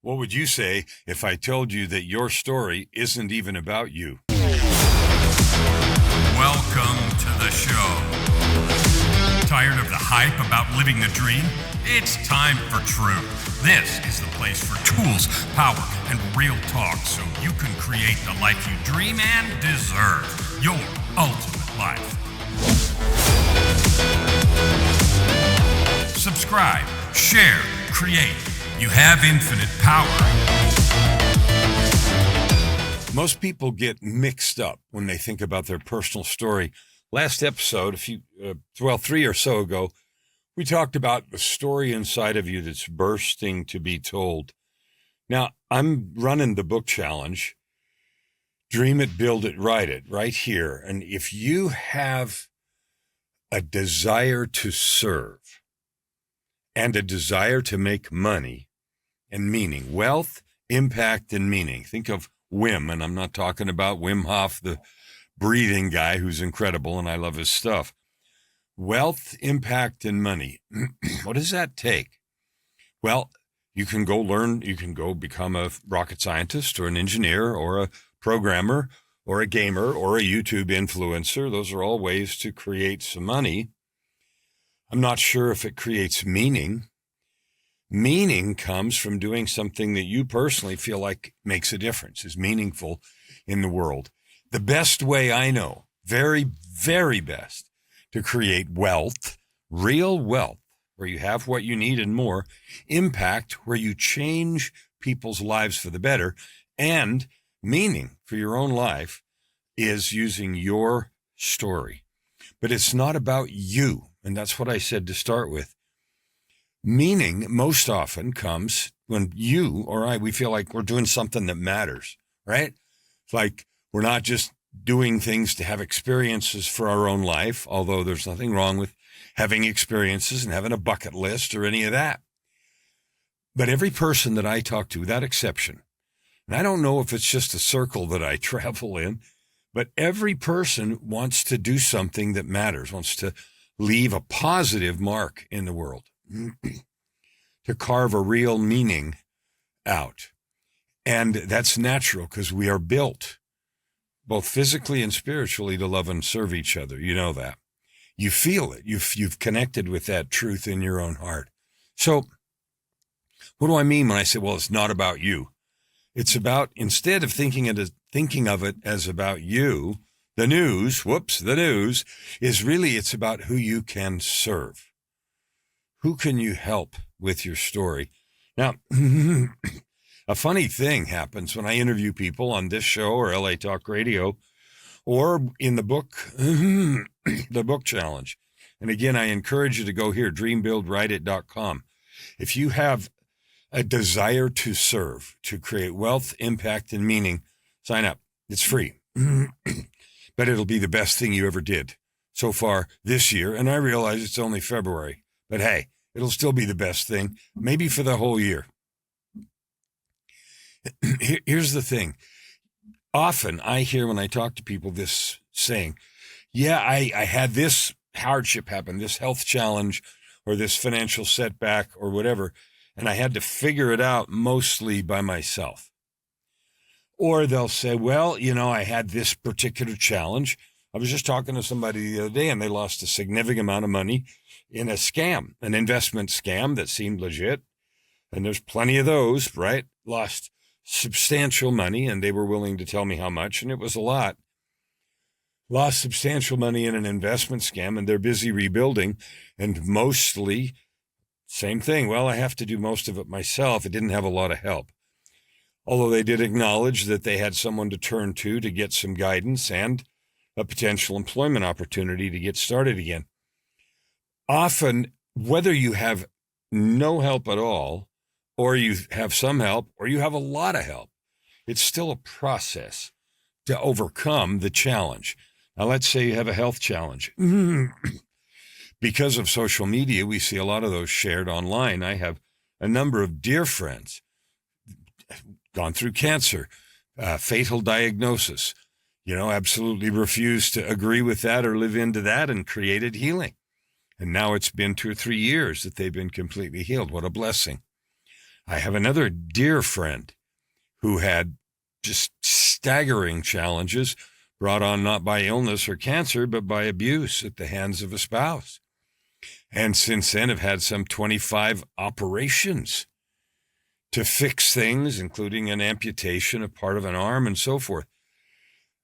What would you say if I told you that your story isn't even about you? Welcome to the show. Tired of the hype about living the dream? It's time for truth. This is the place for tools, power, and real talk so you can create the life you dream and deserve. Your ultimate life. Subscribe, share, create. You have infinite power. Most people get mixed up when they think about their personal story. Last episode, 3 or so ago, we talked about the story inside of you that's bursting to be told. Now, I'm running the book challenge, Dream It, Build It, Write It, right here. And if you have a desire to serve and a desire to make money and meaning, wealth, impact, and meaning. Think of W.I.M, and I'm not talking about Wim Hof, the breathing guy who's incredible, and I love his stuff. Wealth, impact, and money. What does that take? Well, you can go learn, you can go become a rocket scientist or an engineer or a programmer or a gamer or a YouTube influencer. Those are all ways to create some money. I'm not sure if it creates meaning. Meaning comes from doing something that you personally feel like makes a difference, is meaningful in the world. The best way I know, very, very best, to create wealth, real wealth, where you have what you need and more, impact, where you change people's lives for the better, and meaning for your own life, is using your story. But it's not about you, and that's what I said to start with. Meaning most often comes when you or I, we feel like we're doing something that matters, right? It's like we're not just doing things to have experiences for our own life, although there's nothing wrong with having experiences and having a bucket list or any of that. But every person that I talk to, without exception, and I don't know if it's just a circle that I travel in, but every person wants to do something that matters, wants to leave a positive mark in the world. To carve a real meaning out. And that's natural because we are built both physically and spiritually to love and serve each other. You know that. You feel it. You've connected with that truth in your own heart. So what do I mean when I say, well, it's not about you? It's about, instead of thinking of it as about you, the news is really, it's about who you can serve. Who can you help with your story? Now, a funny thing happens when I interview people on this show or LA Talk Radio or in the book, the book challenge. And again, I encourage you to go here, dreambuildwriteit.com. If you have a desire to serve, to create wealth, impact, and meaning, sign up. It's free. But it'll be the best thing you ever did so far this year. And I realize it's only February. But hey, it'll still be the best thing, maybe for the whole year. Here's the thing. Often I hear when I talk to people this saying, yeah, I had this hardship happen, this health challenge or this financial setback or whatever, and I had to figure it out mostly by myself. Or they'll say, well, I had this particular challenge. I was just talking to somebody the other day and they lost a significant amount of money in a scam, an investment scam that seemed legit. And there's plenty of those, right? Lost substantial money and they were willing to tell me how much. And it was a lot. Lost substantial money in an investment scam and they're busy rebuilding. And mostly, same thing. Well, I have to do most of it myself. It didn't have a lot of help. Although they did acknowledge that they had someone to turn to get some guidance and a potential employment opportunity to get started again. Often, whether you have no help at all, or you have some help, or you have a lot of help, it's still a process to overcome the challenge. Now, let's say you have a health challenge. Because of social media, we see a lot of those shared online. I have a number of dear friends gone through cancer, fatal diagnosis, absolutely refused to agree with that or live into that and created healing. And now it's been 2 or 3 years that they've been completely healed. What a blessing. I have another dear friend who had just staggering challenges brought on not by illness or cancer, but by abuse at the hands of a spouse. And since then have had some 25 operations to fix things, including an amputation of part of an arm and so forth.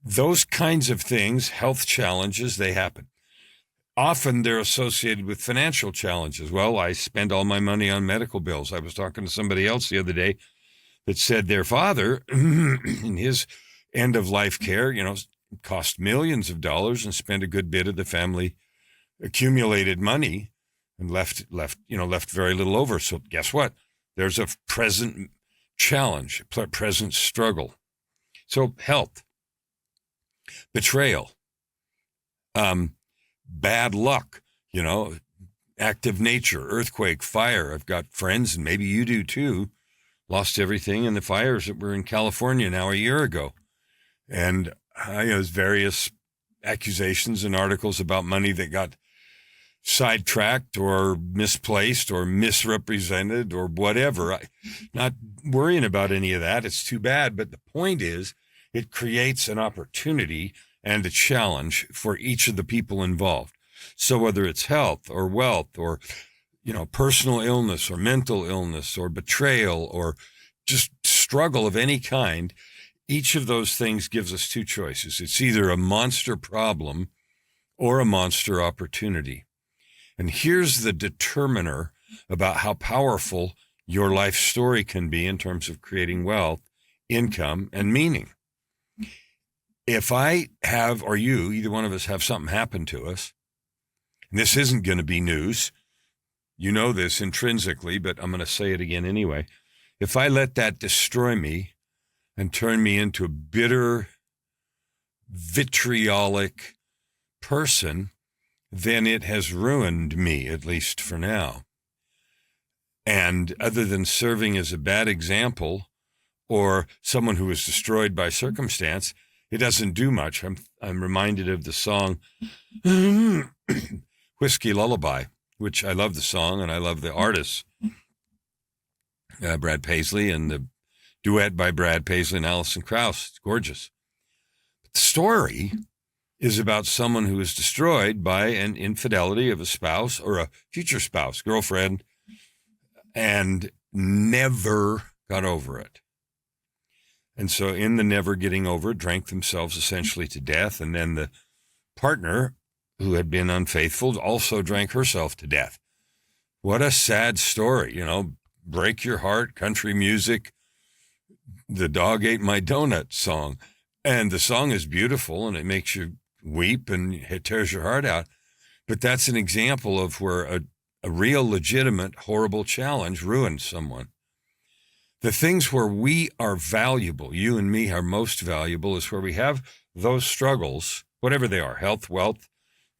Those kinds of things, health challenges, they happen. Often they're associated with financial challenges. Well, I spend all my money on medical bills. I was talking to somebody else the other day that said their father, in his end-of-life care, cost millions of dollars and spent a good bit of the family accumulated money and left very little over. So guess what? There's a present challenge, present struggle. So health, betrayal, bad luck, active nature, earthquake, fire. I've got friends, and maybe you do too, lost everything in the fires that were in California now a year ago. And there's various accusations and articles about money that got sidetracked or misplaced or misrepresented or whatever. Not worrying about any of that. It's too bad. But the point is, it creates an opportunity and a challenge for each of the people involved. So whether it's health or wealth or, personal illness or mental illness or betrayal or just struggle of any kind, each of those things gives us two choices. It's either a monster problem or a monster opportunity. And here's the determiner about how powerful your life story can be in terms of creating wealth, income, and meaning. If I have, or you, either one of us have something happen to us, and this isn't going to be news, you know this intrinsically, but I'm going to say it again anyway. If I let that destroy me and turn me into a bitter, vitriolic person, then it has ruined me, at least for now. And other than serving as a bad example or someone who was destroyed by circumstance, it doesn't do much. I'm reminded of the song Whiskey Lullaby, which I love the song and I love the artists, Brad Paisley, and the duet by Brad Paisley and Alison Krauss. It's gorgeous. But the story is about someone who is destroyed by an infidelity of a spouse or a future spouse, girlfriend, and never got over it. And so in the never getting over it, drank themselves essentially to death. And then the partner who had been unfaithful also drank herself to death. What a sad story, break your heart, country music, the dog ate my donut song. And the song is beautiful and it makes you weep and it tears your heart out. But that's an example of where a real, legitimate, horrible challenge ruined someone. The things where we are valuable, you and me are most valuable, is where we have those struggles, whatever they are, health, wealth,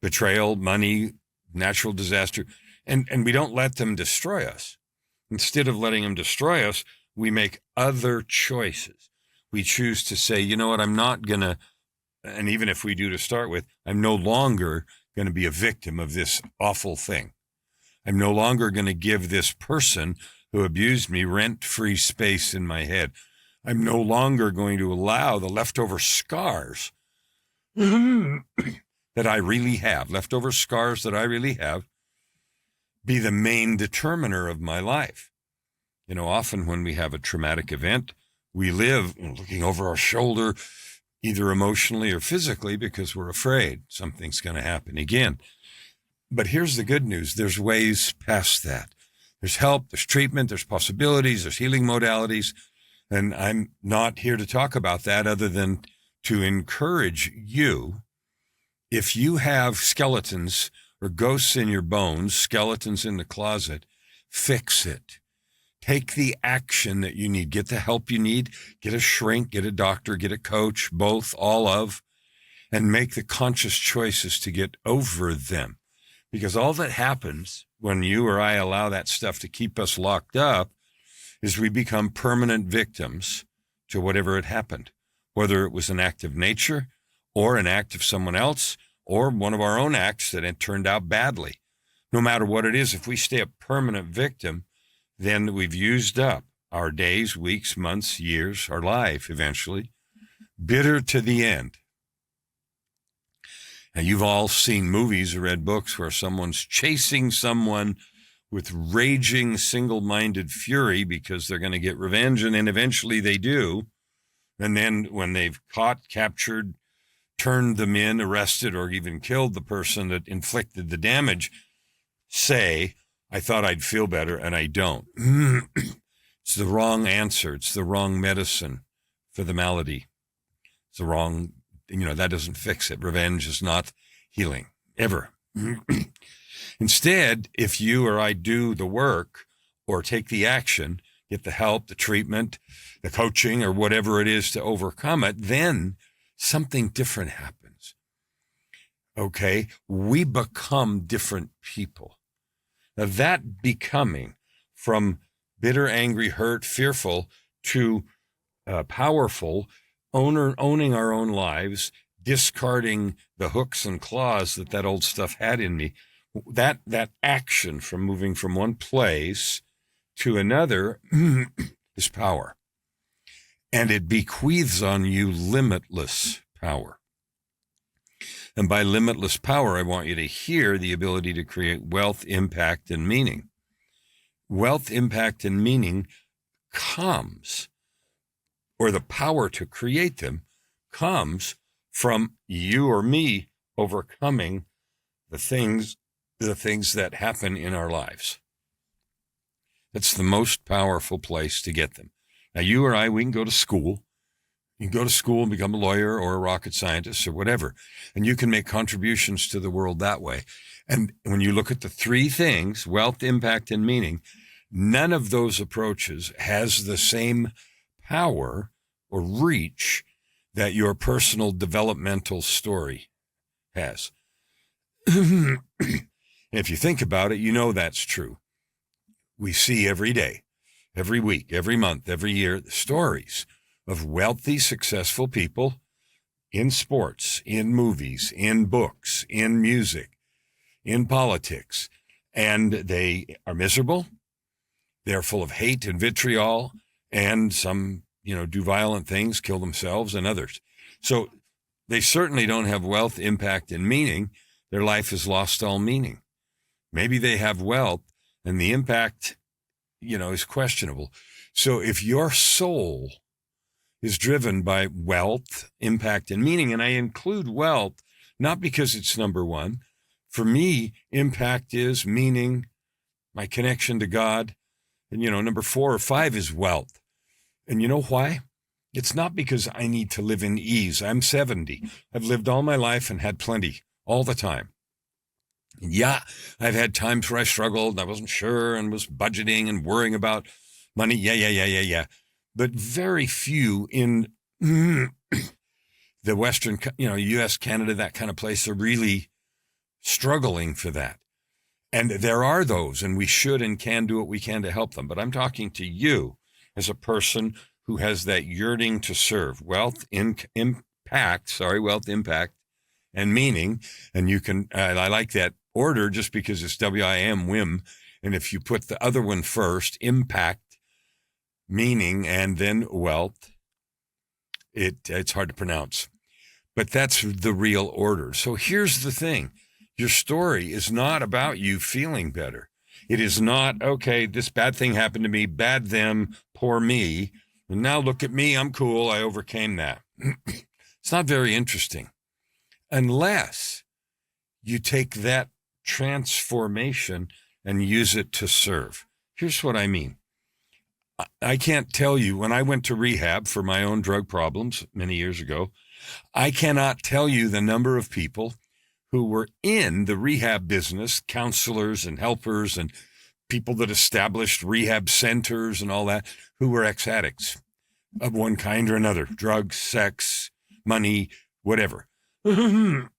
betrayal, money, natural disaster, and we don't let them destroy us. Instead of letting them destroy us, we make other choices. We choose to say, you know what, I'm not going to, and even if we do to start with, I'm no longer going to be a victim of this awful thing. I'm no longer going to give this person who abused me rent-free space in my head. I'm no longer going to allow the leftover scars that I really have, be the main determiner of my life. Often when we have a traumatic event, we live looking over our shoulder, either emotionally or physically, because we're afraid something's going to happen again. But here's the good news. There's ways past that. There's help, there's treatment, there's possibilities, there's healing modalities. And I'm not here to talk about that other than to encourage you. If you have skeletons or ghosts in your bones, skeletons in the closet, fix it. Take the action that you need. Get the help you need. Get a shrink, get a doctor, get a coach, both, all of, and make the conscious choices to get over them. Because all that happens when you or I allow that stuff to keep us locked up is we become permanent victims to whatever had happened, whether it was an act of nature or an act of someone else or one of our own acts that had turned out badly. No matter what it is, if we stay a permanent victim, then we've used up our days, weeks, months, years, our life eventually, bitter to the end. Now, you've all seen movies or read books where someone's chasing someone with raging, single-minded fury because they're going to get revenge, and then eventually they do. And then when they've caught, captured, turned them in, arrested, or even killed the person that inflicted the damage, say, I thought I'd feel better, and I don't. It's the wrong answer. It's the wrong medicine for the malady. It's the wrong, that doesn't fix it. Revenge is not healing, ever. Instead, if you or I do the work or take the action, get the help, the treatment, the coaching, or whatever it is to overcome it, then something different happens. Okay? We become different people. Now, that becoming from bitter, angry, hurt, fearful to powerful, owning our own lives, discarding the hooks and claws that old stuff had in me, that action from moving from one place to another is power. And it bequeaths on you limitless power. And by limitless power, I want you to hear the ability to create wealth, impact, and meaning. Wealth, impact, and meaning comes, or the power to create them comes from you or me overcoming the things that happen in our lives. That's the most powerful place to get them. Now, you or I, we can go to school. You can go to school and become a lawyer or a rocket scientist or whatever, and you can make contributions to the world that way. And when you look at the three things, wealth, impact, and meaning, none of those approaches has the same power or reach that your personal developmental story has. And if you think about it, you know that's true. We see every day, every week, every month, every year, stories of wealthy, successful people in sports, in movies, in books, in music, in politics, and they are miserable. They're full of hate and vitriol, and some, do violent things, kill themselves and others. So they certainly don't have wealth, impact, and meaning. Their life has lost all meaning. Maybe they have wealth, and the impact, is questionable. So if your soul is driven by wealth, impact, and meaning, and I include wealth, not because it's number one. For me, impact is meaning, my connection to God. And, number 4 or 5 is wealth. And you know why? It's not because I need to live in ease. I'm 70. I've lived all my life and had plenty all the time. Yeah, I've had times where I struggled and I wasn't sure and was budgeting and worrying about money. Yeah. But very few in the Western, U.S., Canada, that kind of place are really struggling for that. And there are those, and we should and can do what we can to help them. But I'm talking to you as a person who has that yearning to serve. Wealth, impact, and meaning. And you can, I like that order just because it's W.I.M. And if you put the other one first, impact, meaning, and then wealth, it's hard to pronounce. But that's the real order. So here's the thing. Your story is not about you feeling better. It is not, okay, this bad thing happened to me, bad them, poor me. And now look at me, I'm cool, I overcame that. It's not very interesting. Unless you take that transformation and use it to serve. Here's what I mean. I can't tell you, when I went to rehab for my own drug problems many years ago, I cannot tell you the number of people who were in the rehab business, counselors and helpers and people that established rehab centers and all that, who were ex-addicts of one kind or another, drugs, sex, money, whatever. You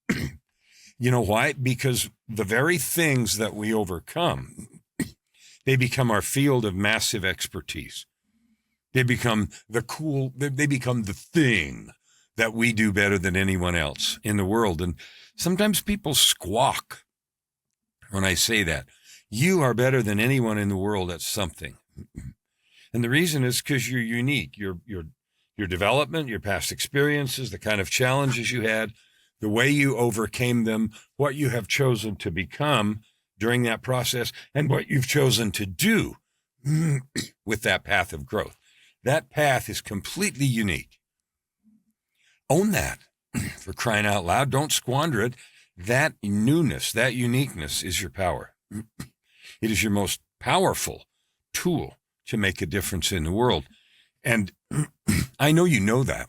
know why? Because the very things that we overcome, they become our field of massive expertise. They become they become the thing that we do better than anyone else in the world. And sometimes people squawk when I say that. You are better than anyone in the world at something. And the reason is because you're unique. Your development, your past experiences, the kind of challenges you had, the way you overcame them, what you have chosen to become during that process, and what you've chosen to do with that path of growth. That path is completely unique. Own that, for crying out loud. Don't squander it. That newness, that uniqueness is your power. It is your most powerful tool to make a difference in the world. And I know you know that.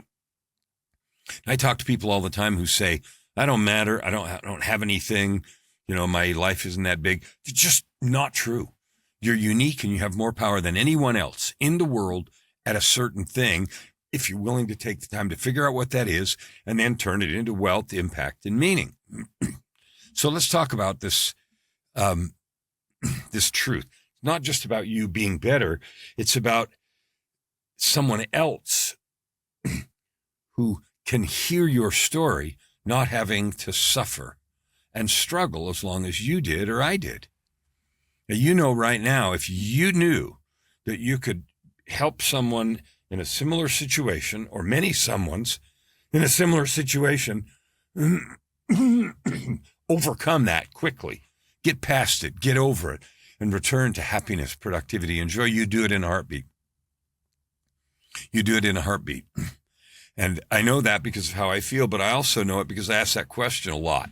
I talk to people all the time who say, I don't matter. I don't have anything. My life isn't that big. It's just not true. You're unique and you have more power than anyone else in the world at a certain thing, if you're willing to take the time to figure out what that is and then turn it into wealth, impact, and meaning. So let's talk about this, this truth. It's not just about you being better. It's about someone else who can hear your story, not having to suffer and struggle as long as you did or I did. Now, right now, if you knew that you could help someone in a similar situation, or many someones in a similar situation, overcome that quickly, get past it, get over it, and return to happiness, productivity, and joy, you do it in a heartbeat. You do it in a heartbeat. And I know that because of how I feel, but I also know it because I ask that question a lot.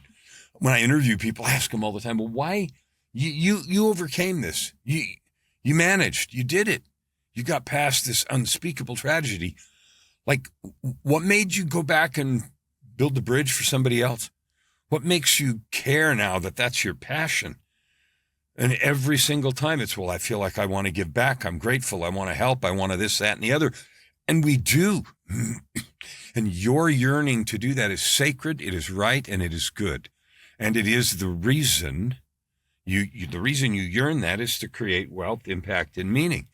When I interview people, I ask them all the time, well, why you overcame this? You managed, you did it. You got past this unspeakable tragedy. Like, what made you go back and build the bridge for somebody else? What makes you care now that that's your passion? And every single time it's, well, I feel like I want to give back. I'm grateful. I want to help. I want to this, that, and the other. And we do. And your yearning to do that is sacred. It is right. And it is good. And it is the reason the reason you yearn that is to create wealth, impact, and meaning.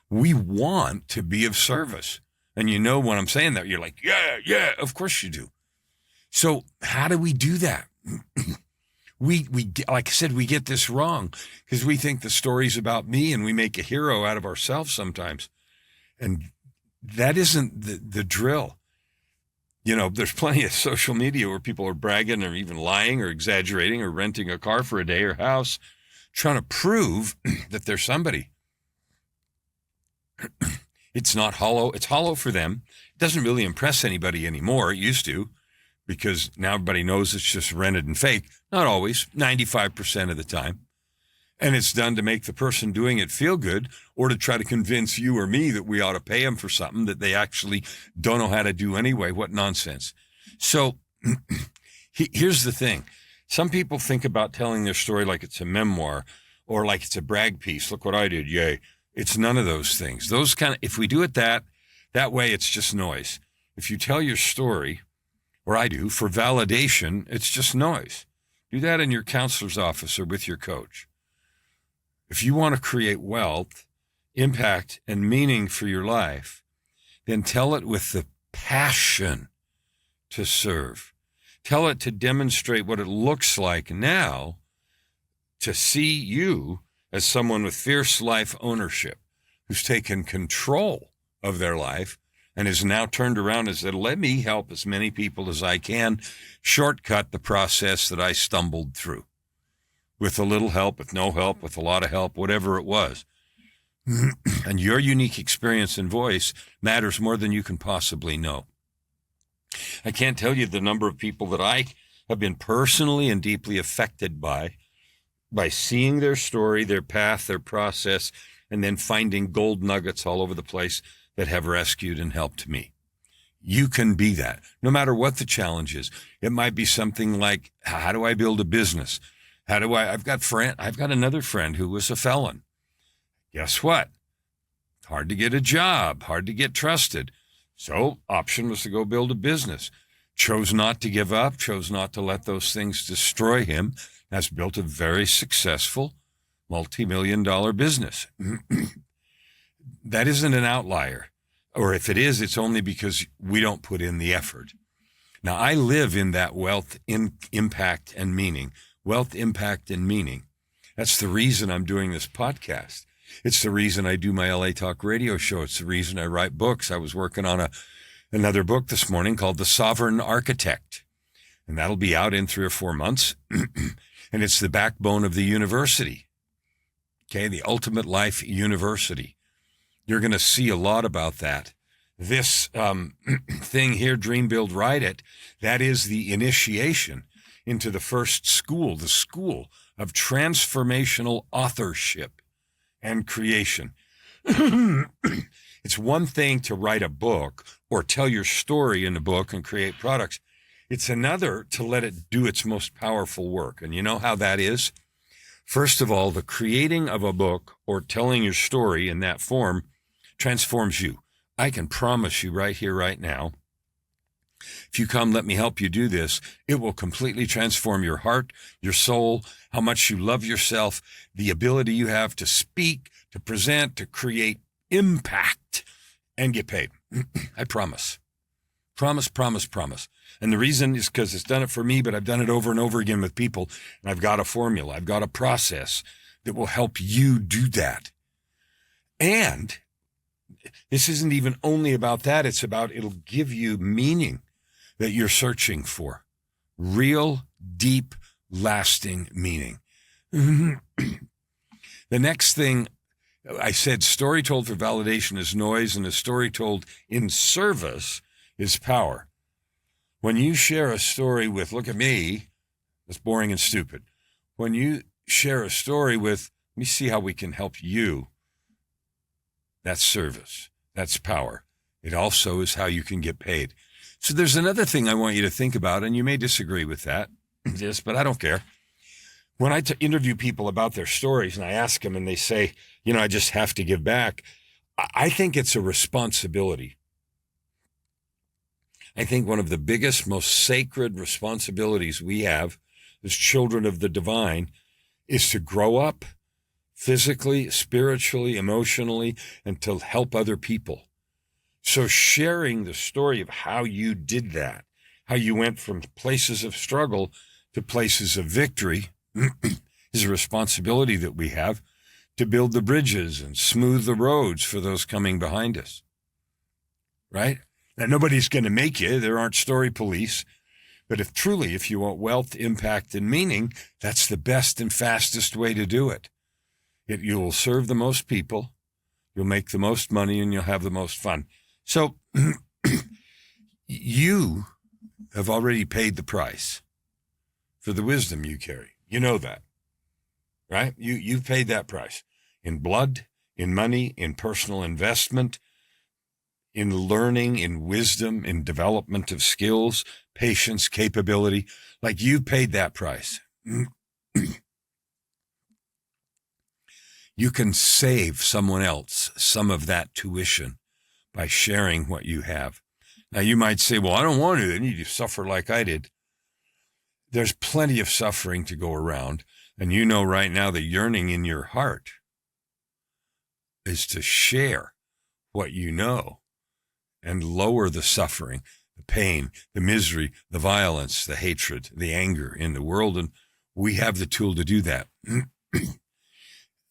We want to be of service. And when I'm saying that, you're like, yeah, of course you do. So how do we do that? We like I said, we get this wrong because we think the story's about me and we make a hero out of ourselves sometimes. And that isn't the drill. There's plenty of social media where people are bragging or even lying or exaggerating or renting a car for a day or house, trying to prove that they're somebody. It's not hollow. It's hollow for them. It doesn't really impress anybody anymore. It used to, because now everybody knows it's just rented and fake. Not always, 95% of the time. And it's done to make the person doing it feel good or to try to convince you or me that we ought to pay them for something that they actually don't know how to do anyway. What nonsense. So here's the thing. Some people think about telling their story like it's a memoir or like it's a brag piece. Look what I did. Yay. It's none of those things. If we do it that way, it's just noise. If you tell your story, or I do, for validation, it's just noise. Do that in your counselor's office or with your coach. If you want to create wealth, impact, and meaning for your life, then tell it with the passion to serve. Tell it to demonstrate what it looks like now to see you as someone with fierce life ownership who's taken control of their life and is now turned around and said, let me help as many people as I can shortcut the process that I stumbled through with a little help, with no help, with a lot of help, whatever it was. And your unique experience and voice matters more than you can possibly know. I can't tell you the number of people that I have been personally and deeply affected by seeing their story, their path, their process, and then finding gold nuggets all over the place that have rescued and helped me. You can be that, no matter what the challenge is. It might be something like, how do I build a business? I've got another friend who was a felon. Guess what? Hard to get a job, hard to get trusted. So option was to go build a business. Chose not to give up, chose not to let those things destroy him. Has built a very successful multi-million-dollar business. That isn't an outlier. Or if it is, it's only because we don't put in the effort. Now, I live in that wealth, impact, and meaning. Wealth, impact, and meaning. That's the reason I'm doing this podcast. It's the reason I do my LA Talk radio show. It's the reason I write books. I was working on another book this morning called The Sovereign Architect, and that'll be out in 3 or 4 months. And it's the backbone of the university. Okay, the Ultimate Life University. You're going to see a lot about that. This thing here, Dream, Build, Write It, that is the initiation into the first school, the school of transformational authorship and creation. It's one thing to write a book or tell your story in a book and create products. It's another to let it do its most powerful work. And you know how that is? First of all, the creating of a book or telling your story in that form transforms you. I can promise you right here, right now, if you come, let me help you do this, it will completely transform your heart, your soul, how much you love yourself, the ability you have to speak, to present, to create impact, and get paid. I promise. Promise, promise, promise. And the reason is because it's done it for me, but I've done it over and over again with people. And I've got a formula. I've got a process that will help you do that. And this isn't even only about that. It's about, it'll give you meaning that you're searching for. Real, deep, lasting meaning. The next thing I said, story told for validation is noise, and a story told in service is power. When you share a story with, look at me, that's boring and stupid. When you share a story with, let me see how we can help you, that's service. That's power. It also is how you can get paid. So there's another thing I want you to think about, and you may disagree with that, yes, but I don't care. When I interview people about their stories and I ask them and they say, you know, I just have to give back, I think it's a responsibility. I think one of the biggest, most sacred responsibilities we have as children of the divine is to grow up physically, spiritually, emotionally, and to help other people. So sharing the story of how you did that, how you went from places of struggle to places of victory is a responsibility that we have to build the bridges and smooth the roads for those coming behind us. Right? Now, nobody's going to make you. There aren't story police. But if you want wealth, impact, and meaning, that's the best and fastest way to do it. You will serve the most people, you'll make the most money, and you'll have the most fun. So you have already paid the price for the wisdom you carry. You know that, right? You've paid that price in blood, in money, in personal investment, in learning, in wisdom, in development of skills, patience, capability. Like, you paid that price. You can save someone else some of that tuition by sharing what you have. Now, you might say, well, I don't want to. Then you suffer like I did. There's plenty of suffering to go around. And you know right now the yearning in your heart is to share what you know and lower the suffering, the pain, the misery, the violence, the hatred, the anger in the world. And we have the tool to do that.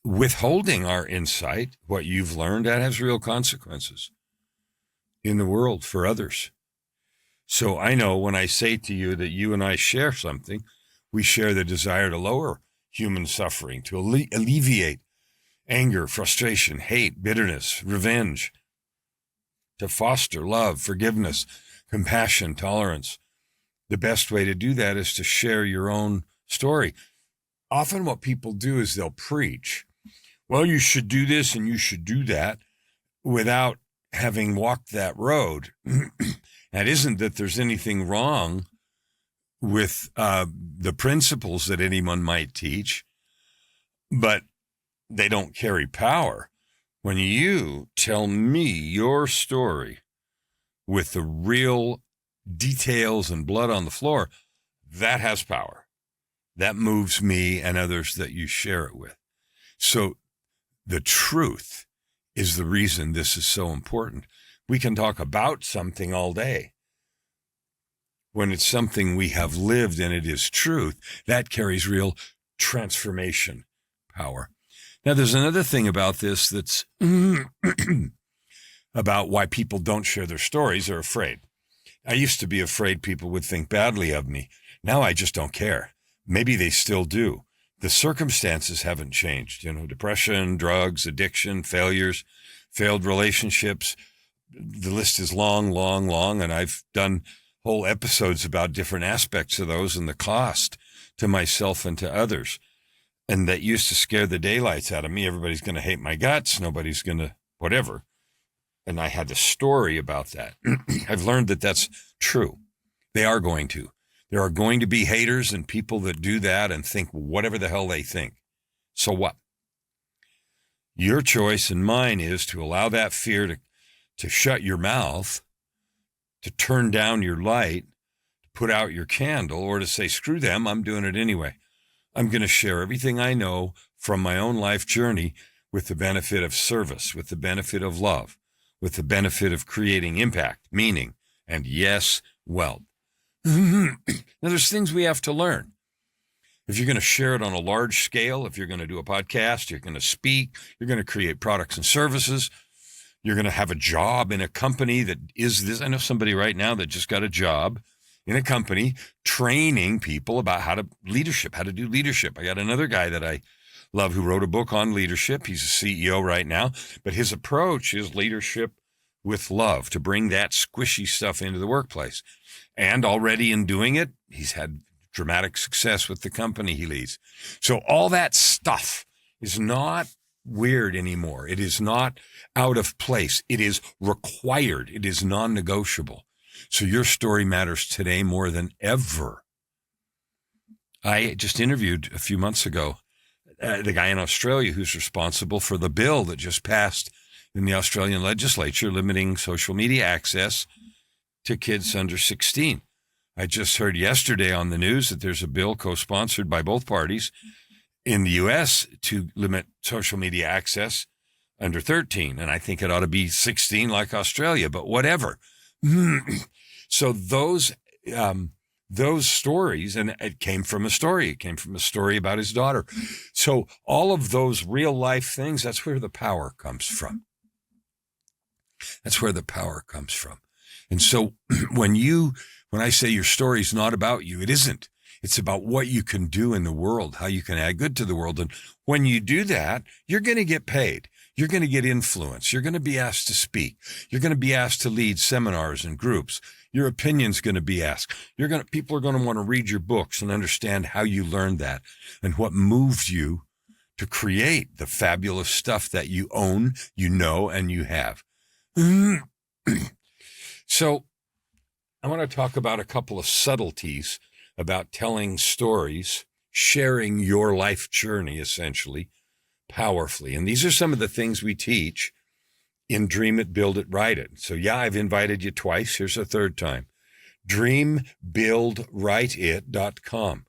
Withholding our insight, what you've learned, that has real consequences in the world for others. So I know when I say to you that you and I share something, we share the desire to lower human suffering, to alleviate anger, frustration, hate, bitterness, revenge, to foster love, forgiveness, compassion, tolerance. The best way to do that is to share your own story. Often what people do is they'll preach, well, you should do this and you should do that, without having walked that road. That isn't that there's anything wrong with the principles that anyone might teach, but they don't carry power. When you tell me your story with the real details and blood on the floor, that has power. That moves me and others that you share it with. So the truth is the reason this is so important. We can talk about something all day. When it's something we have lived and it is truth, that carries real transformation power. Now, there's another thing about this that's about why people don't share their stories. They're afraid. I used to be afraid people would think badly of me. Now I just don't care. Maybe they still do. The circumstances haven't changed. Depression, drugs, addiction, failures, failed relationships. The list is long, long, long, and I've done whole episodes about different aspects of those and the cost to myself and to others. And that used to scare the daylights out of me. Everybody's going to hate my guts. Nobody's going to whatever. And I had a story about that. I've learned that that's true. They are going to. There are going to be haters and people that do that and think whatever the hell they think. So what? Your choice and mine is to allow that fear to shut your mouth, to turn down your light, to put out your candle, or to say, screw them, I'm doing it anyway. I'm going to share everything I know from my own life journey with the benefit of service, with the benefit of love, with the benefit of creating impact, meaning, and yes, wealth. Now, there's things we have to learn. If you're going to share it on a large scale, if you're going to do a podcast, you're going to speak, you're going to create products and services, you're going to have a job in a company that is this. I know somebody right now that just got a job in a company training people about how to do leadership. I got another guy that I love who wrote a book on leadership. He's a CEO right now, but his approach is leadership with love, to bring that squishy stuff into the workplace. And already in doing it, he's had dramatic success with the company he leads. So all that stuff is not weird anymore. It is not out of place. It is required. It is non-negotiable. So your story matters today more than ever. I just interviewed a few months ago the guy in Australia who's responsible for the bill that just passed in the Australian legislature limiting social media access to kids under 16. I just heard yesterday on the news that there's a bill co-sponsored by both parties in the U.S. to limit social media access under 13. And I think it ought to be 16 like Australia, but whatever. So those stories, and it came from a story. It came from a story about his daughter. So all of those real life things, that's where the power comes from. That's where the power comes from. And so when I say your story's not about you, it isn't. It's about what you can do in the world, how you can add good to the world. And when you do that, you're going to get paid. You're going to get influence. You're going to be asked to speak. You're going to be asked to lead seminars and groups. Your opinion's going to be asked. People are going to want to read your books and understand how you learned that and what moved you to create the fabulous stuff that you own, you know, and you have. So I want to talk about a couple of subtleties about telling stories, sharing your life journey, essentially, powerfully. And these are some of the things we teach in Dream It, Build It, Write It. So yeah, I've invited you twice. Here's a third time. DreamBuildWriteIt.com.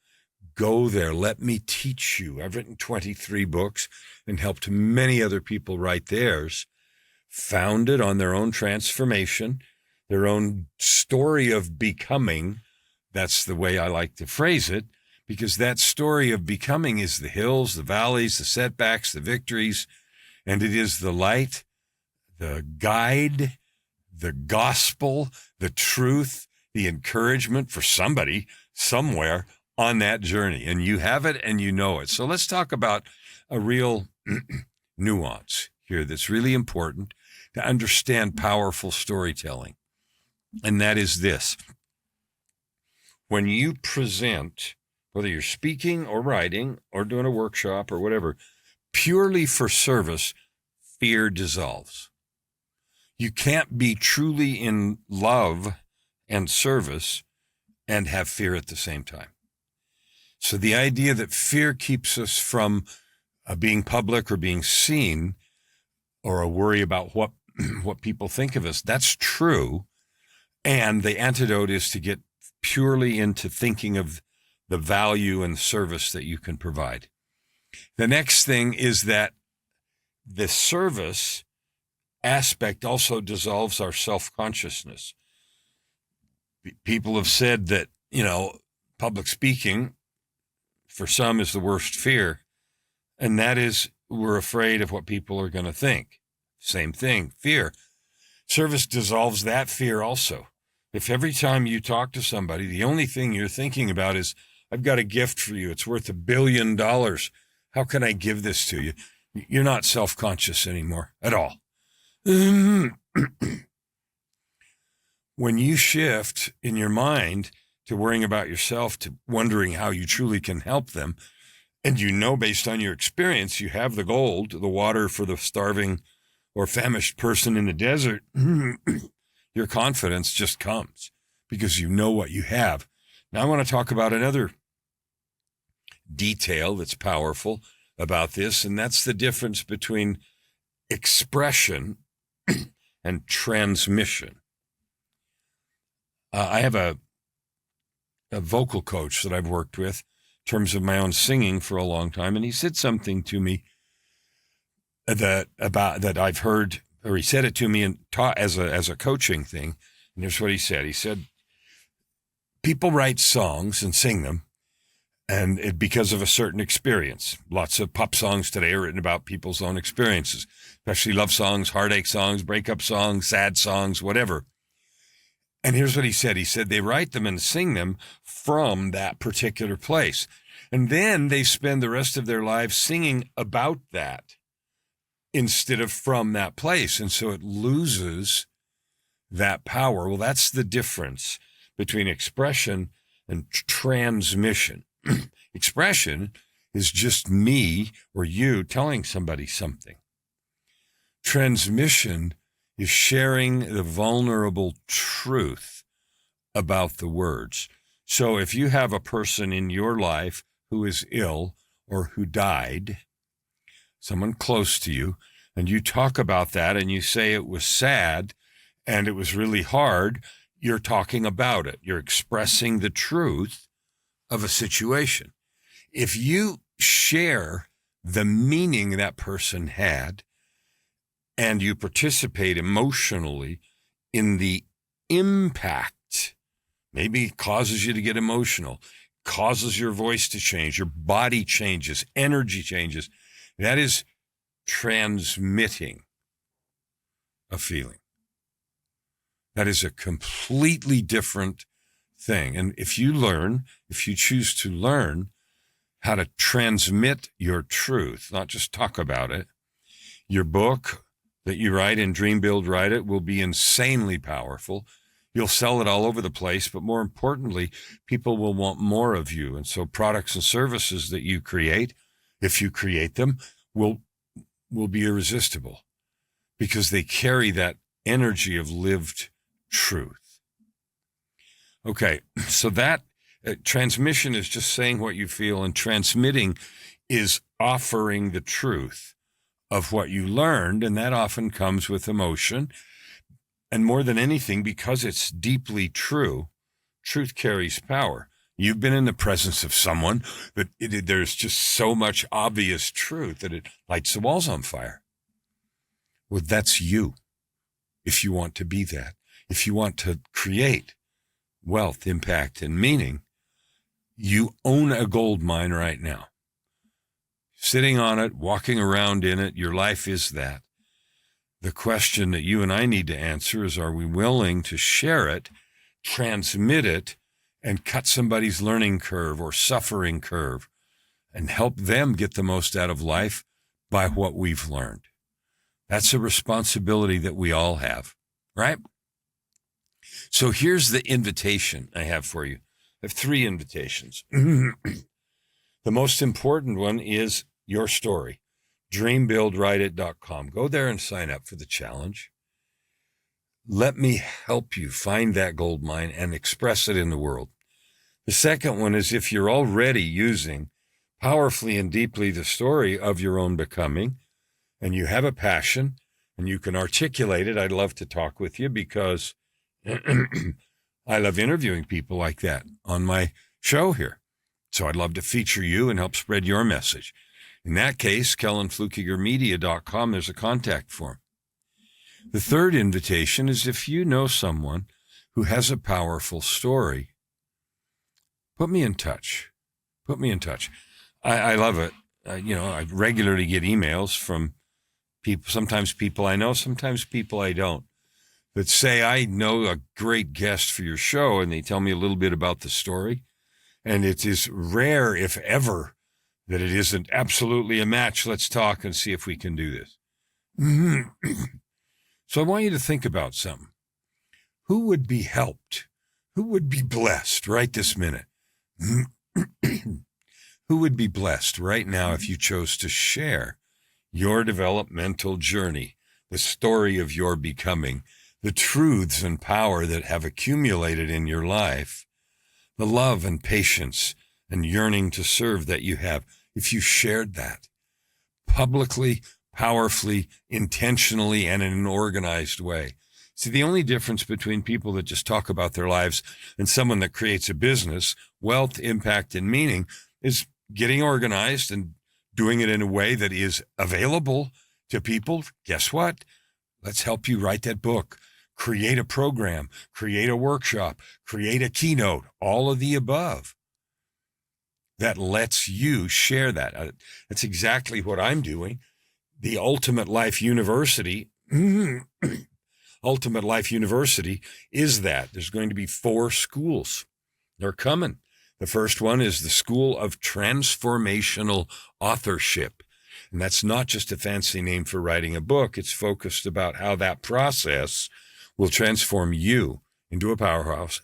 Go there. Let me teach you. I've written 23 books and helped many other people write theirs, founded on their own transformation, their own story of becoming. That's the way I like to phrase it, because that story of becoming is the hills, the valleys, the setbacks, the victories, and it is the light, the guide, the gospel, the truth, the encouragement for somebody somewhere on that journey. And you have it and you know it. So let's talk about a real nuance here that's really important to understand powerful storytelling. And that is this. When you present, whether you're speaking or writing or doing a workshop or whatever, purely for service, fear dissolves. You can't be truly in love and service and have fear at the same time. So the idea that fear keeps us from being public or being seen, or a worry about what people think of us, that's true. And the antidote is to get purely into thinking of the value and service that you can provide. The next thing is that the service aspect also dissolves our self-consciousness. People have said that, public speaking for some is the worst fear. And that is we're afraid of what people are going to think. Same thing, fear. Service dissolves that fear also. If every time you talk to somebody, the only thing you're thinking about is, I've got a gift for you. It's worth $1 billion. How can I give this to you? You're not self-conscious anymore at all. When you shift in your mind to worrying about yourself, to wondering how you truly can help them, and you know based on your experience you have the gold, the water for the starving or famished person in the desert, your confidence just comes because you know what you have. Now I want to talk about another detail that's powerful about this, and that's the difference between expression and transmission. I have a vocal coach that I've worked with in terms of my own singing for a long time, and he said something to me that I've heard, or he said it to me and taught as a coaching thing. And here's what he said. He said, people write songs and sing them, and because of a certain experience. Lots of pop songs today are written about people's own experiences, especially love songs, heartache songs, breakup songs, sad songs, whatever. And here's what he said. He said they write them and sing them from that particular place. And then they spend the rest of their lives singing about that instead of from that place. And so it loses that power. Well, that's the difference between expression and transmission. Expression is just me or you telling somebody something. Transmission is sharing the vulnerable truth about the words. So if you have a person in your life who is ill or who died, someone close to you, and you talk about that and you say it was sad and it was really hard, you're talking about it. You're expressing the truth of a situation. If you share the meaning that person had and you participate emotionally in the impact, maybe it causes you to get emotional, causes your voice to change, your body changes, energy changes, that is transmitting a feeling. That is a completely different thing. And if you choose to learn how to transmit your truth, not just talk about it, your book that you write in Dream, Build, Write It will be insanely powerful. You'll sell it all over the place, but more importantly, people will want more of you. And so products and services that you create, if you create them, will be irresistible because they carry that energy of lived truth. Okay, so that transmission is just saying what you feel, and transmitting is offering the truth of what you learned, and that often comes with emotion. And more than anything, because it's deeply true, truth carries power. You've been in the presence of someone that there's just so much obvious truth that it lights the walls on fire. Well, that's you. If you want to be that, if you want to create wealth, impact, and meaning, you own a gold mine right now. Sitting on it, walking around in it, your life is that. The question that you and I need to answer is, are we willing to share it, transmit it, and cut somebody's learning curve or suffering curve and help them get the most out of life by what we've learned? That's a responsibility that we all have, right? So here's the invitation I have for you. I have 3 invitations. The most important one is your story. DreamBuildWriteIt.com. Go there and sign up for the challenge. Let me help you find that gold mine and express it in the world. The second one is, if you're already using powerfully and deeply the story of your own becoming, and you have a passion and you can articulate it, I'd love to talk with you, because I love interviewing people like that on my show here. So I'd love to feature you and help spread your message. In that case, KellanFluckigerMedia.com, there's a contact form. The third invitation is, if you know someone who has a powerful story, put me in touch. Put me in touch. I love it. I regularly get emails from people, sometimes people I know, sometimes people I don't, that say, I know a great guest for your show, and they tell me a little bit about the story. And it is rare, if ever, that it isn't absolutely a match. Let's talk and see if we can do this. So I want you to think about something. Who would be helped? Who would be blessed right this minute? Who would be blessed right now if you chose to share your developmental journey, the story of your becoming, the truths and power that have accumulated in your life, the love and patience and yearning to serve that you have, if you shared that publicly, powerfully, intentionally, and in an organized way? See, the only difference between people that just talk about their lives and someone that creates a business, wealth, impact, and meaning, is getting organized and doing it in a way that is available to people. Guess what? Let's help you write that book, create a program, create a workshop, create a keynote, all of the above. That lets you share that. That's exactly what I'm doing. The Ultimate Life University, Ultimate Life University is that. There's going to be 4 schools. They're coming. The first one is the School of Transformational Authorship. And that's not just a fancy name for writing a book. It's focused about how that process will transform you into a powerhouse,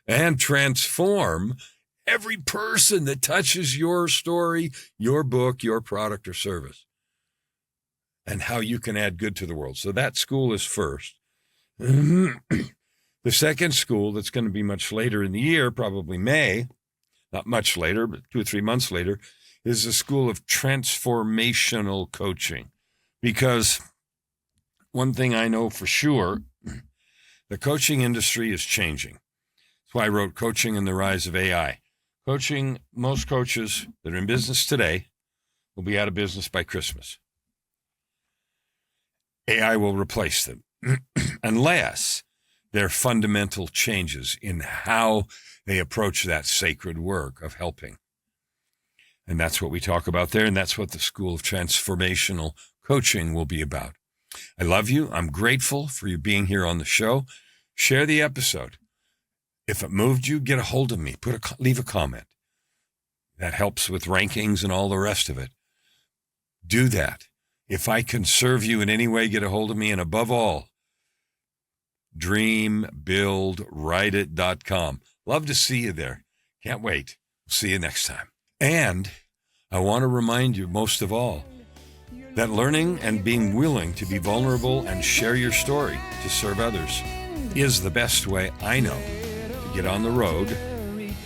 and transform every person that touches your story, your book, your product or service, and how you can add good to the world. So that school is first. The second school, that's going to be much later in the year, probably May, not much later, but 2 or 3 months later, is the School of Transformational Coaching. Because one thing I know for sure, the coaching industry is changing. That's why I wrote Coaching and the Rise of AI. Coaching, most coaches that are in business today will be out of business by Christmas. AI will replace them unless there are fundamental changes in how they approach that sacred work of helping. And that's what we talk about there, and that's what the School of Transformational Coaching will be about. I love you. I'm grateful for you being here on the show. Share the episode. If it moved you, get a hold of me. Leave a comment. That helps with rankings and all the rest of it. Do that. If I can serve you in any way, get a hold of me. And above all, dreambuildwriteit.com. Love to see you there. Can't wait. See you next time. And I want to remind you, most of all, that learning and being willing to be vulnerable and share your story to serve others is the best way I know to get on the road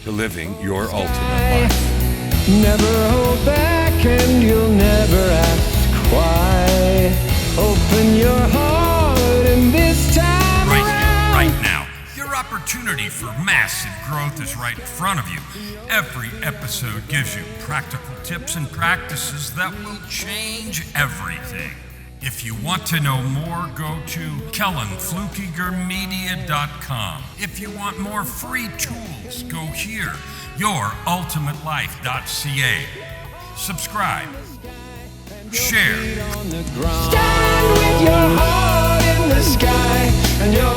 to living your ultimate life. Never hold back and you'll never ask why. Open your heart and this time right now. Your opportunity for massive growth is right in front of you. Every episode gives you practical tips and practices that will change everything. If you want to know more, go to KellanFluckigerMedia.com. If you want more free tools, go here, YourUltimateLife.ca. Subscribe. Share. stand with your heart in the sky and your